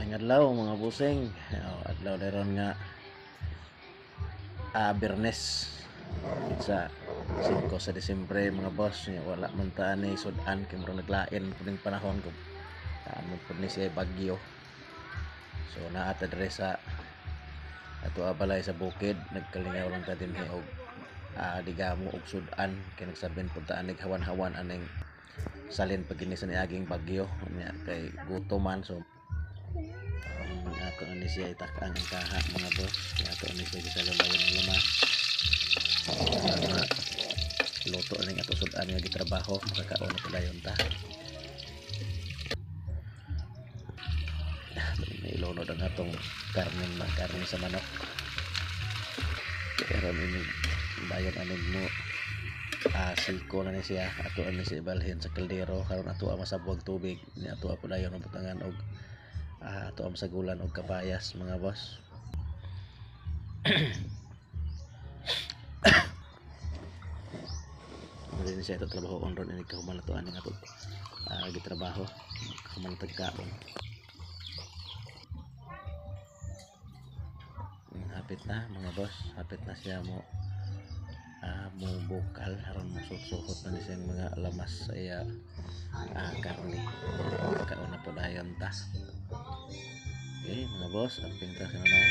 Maayong adlaw mga busing. Adlaw daron nga Biyernes sa 5 sa Disyembre mga boss. Wala man ta ni sudan kay murag naglain puning panahon kung amo pud ni siya bagyo. So naata dire sa ato balay sa bukid, nagkalingaw lang ta dinhi og digamo og sudan kay nagsaben pud ta anig hawan-hawan aning salin pag kini sa niaging bagyo nya kay gutoman. So ato ni siya itak-an ang kaha mga boss. Ato ni siya gisalumayon ng lamas para luto ning ato sudan nga gitrabaho kakaon na padayon ta. Ilunod ang atong karne sa manok. Pero ini dayon anig mo siko na ni siya. Ato ni siya ibalhin sa kaldero karon ato masabwag tubig ni ato padayon ang butangan og ato ang sagulan og kabayas mga boss. Dili siya ito trabaho on ron ini kahuman ato aning ato gitrabaho kahuman tagkaon. Hapit na mga boss, hapit na siya mo bukal aron masusuhot na siya mga lamas sa iya karne. Kaon na po dayon ta. Okay mga boss, aping ta sa nanay.